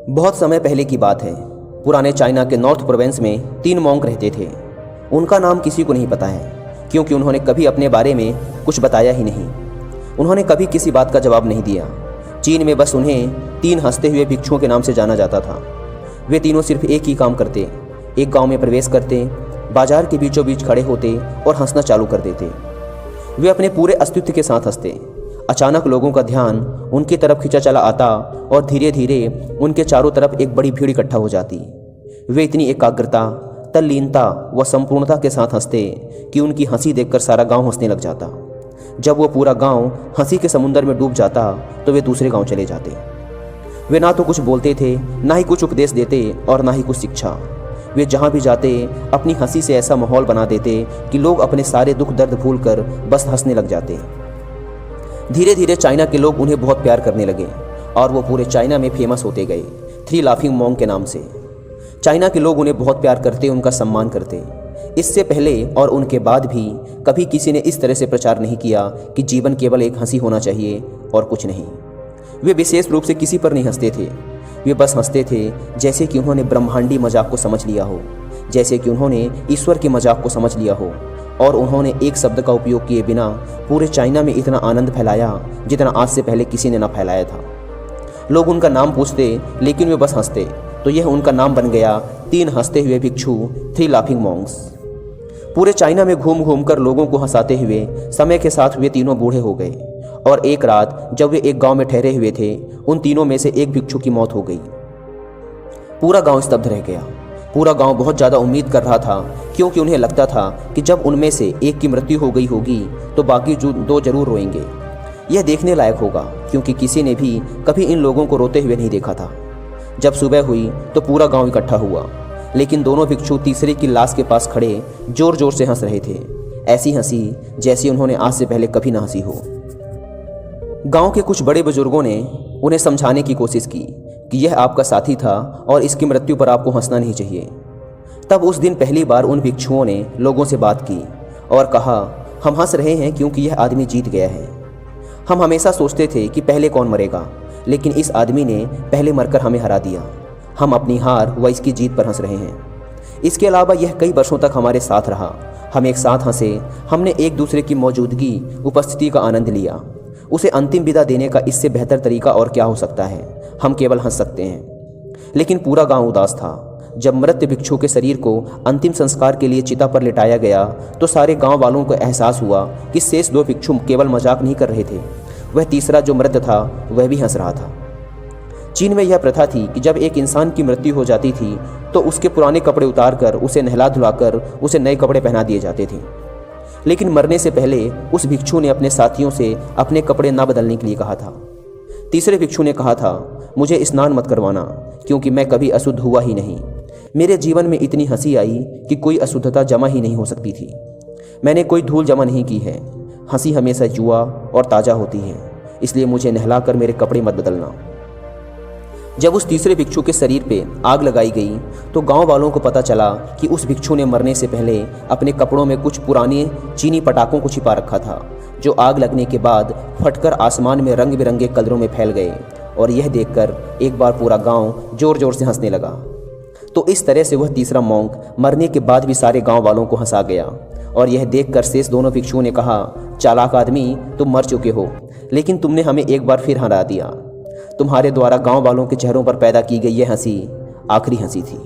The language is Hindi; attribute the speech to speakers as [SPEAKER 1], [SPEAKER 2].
[SPEAKER 1] बहुत समय पहले की बात है। पुराने चाइना के नॉर्थ प्रोविंस में 3 मॉन्क रहते थे। उनका नाम किसी को नहीं पता है, क्योंकि उन्होंने कभी अपने बारे में कुछ बताया ही नहीं। उन्होंने कभी किसी बात का जवाब नहीं दिया। चीन में बस उन्हें 3 हंसते हुए भिक्षुओं के नाम से जाना जाता था। वे तीनों सिर्फ एक ही काम करते, एक गांव में प्रवेश करते, बाजार के बीचों बीच खड़े होते और हंसना चालू कर देते। वे अपने पूरे अस्तित्व के साथ हंसते। अचानक लोगों का ध्यान उनकी तरफ खींचा चला आता और धीरे धीरे उनके चारों तरफ एक बड़ी भीड़ इकट्ठा हो जाती। वे इतनी एकाग्रता, तल्लीनता व संपूर्णता के साथ हंसते कि उनकी हंसी देखकर सारा गांव हंसने लग जाता। जब वो पूरा गांव हंसी के समुंदर में डूब जाता तो वे दूसरे गांव चले जाते। वे ना तो कुछ बोलते थे, ना ही कुछ उपदेश देते और ना ही कुछ शिक्षा। वे जहाँ भी जाते अपनी हंसी से ऐसा माहौल बना देते कि लोग अपने सारे दुख दर्द भूलकर बस हंसने लग जाते। धीरे धीरे चाइना के लोग उन्हें बहुत प्यार करने लगे और वो पूरे चाइना में फेमस होते गए 3 लाफिंग मॉन्क के नाम से। चाइना के लोग उन्हें बहुत प्यार करते, उनका सम्मान करते। इससे पहले और उनके बाद भी कभी किसी ने इस तरह से प्रचार नहीं किया कि जीवन केवल एक हंसी होना चाहिए और कुछ नहीं। वे विशेष रूप से किसी पर नहीं हंसते थे। वे बस हंसते थे जैसे कि उन्होंने ब्रह्मांडी मजाक को समझ लिया हो, जैसे कि उन्होंने ईश्वर के मजाक को समझ लिया हो, और उन्होंने एक शब्द का उपयोग किए बिना पूरे चाइना में इतना आनंद फैलाया जितना आज से पहले किसी ने ना फैलाया था। लोग उनका नाम पूछते लेकिन वे बस हंसते, तो यह उनका नाम बन गया 3 हंसते हुए भिक्षु, 3 लाफिंग मॉन्क्स। पूरे चाइना में घूम घूम कर लोगों को हंसाते हुए समय के साथ वे तीनों बूढ़े हो गए और एक रात जब वे एक गांव में ठहरे हुए थे, उन तीनों में से एक भिक्षु की मौत हो गई। पूरा गांव स्तब्ध रह गया। पूरा गांव बहुत ज़्यादा उम्मीद कर रहा था, क्योंकि उन्हें लगता था कि जब उनमें से एक की मृत्यु हो गई होगी तो बाकी जो 2 जरूर रोएंगे। यह देखने लायक होगा, क्योंकि किसी ने भी कभी इन लोगों को रोते हुए नहीं देखा था। जब सुबह हुई तो पूरा गांव इकट्ठा हुआ, लेकिन दोनों भिक्षु तीसरे की लाश के पास खड़े जोर जोर से हंस रहे थे। ऐसी हंसी जैसी उन्होंने आज से पहले कभी ना हंसी हो। गांव के कुछ बड़े बुजुर्गों ने उन्हें समझाने की कोशिश की कि यह आपका साथी था और इसकी मृत्यु पर आपको हंसना नहीं चाहिए। तब उस दिन पहली बार उन भिक्षुओं ने लोगों से बात की और कहा, हम हंस रहे हैं क्योंकि यह आदमी जीत गया है। हम हमेशा सोचते थे कि पहले कौन मरेगा, लेकिन इस आदमी ने पहले मरकर हमें हरा दिया। हम अपनी हार व इसकी जीत पर हंस रहे हैं। इसके अलावा यह कई वर्षों तक हमारे साथ रहा। हम एक साथ हंसे, हमने एक दूसरे की मौजूदगी, उपस्थिति का आनंद लिया। उसे अंतिम विदा देने का इससे बेहतर तरीका और क्या हो सकता है। हम केवल हंस सकते हैं। लेकिन पूरा गांव उदास था। जब मृत भिक्षु के शरीर को अंतिम संस्कार के लिए चिता पर लिटाया गया तो सारे गांव वालों को एहसास हुआ कि शेष 2 भिक्षु केवल मजाक नहीं कर रहे थे, वह तीसरा जो मृत था वह भी हंस रहा था। चीन में यह प्रथा थी कि जब एक इंसान की मृत्यु हो जाती थी तो उसके पुराने कपड़े उतारकर उसे नहला धुलाकर उसे नए कपड़े पहना दिए जाते थे। लेकिन मरने से पहले उस भिक्षु ने अपने साथियों से अपने कपड़े ना बदलने के लिए कहा था। तीसरे भिक्षु ने कहा था, मुझे स्नान मत करवाना, क्योंकि मैं कभी अशुद्ध हुआ ही नहीं। मेरे जीवन में इतनी हंसी आई कि कोई अशुद्धता जमा ही नहीं हो सकती थी। मैंने कोई धूल जमा नहीं की है। हंसी हमेशा जुआ और ताज़ा होती है, इसलिए मुझे नहलाकर मेरे कपड़े मत बदलना। जब उस तीसरे भिक्षु के शरीर पे आग लगाई गई तो गांव वालों को पता चला कि उस भिक्षु ने मरने से पहले अपने कपड़ों में कुछ पुराने चीनी पटाखों को छिपा रखा था, जो आग लगने के बाद फटकर आसमान में रंग बिरंगे कलरों में फैल गए। और यह देखकर एक बार पूरा गांव जोर जोर से हंसने लगा। तो इस तरह से वह तीसरा मॉन्क मरने के बाद भी सारे गांव वालों को हंसा गया। और यह देखकर शेष दोनों भिक्षुओं ने कहा, चालाक आदमी, तुम मर चुके हो, लेकिन तुमने हमें एक बार फिर हरा दिया। तुम्हारे द्वारा गांव वालों के चेहरों पर पैदा की गई यह हंसी आखिरी हंसी थी।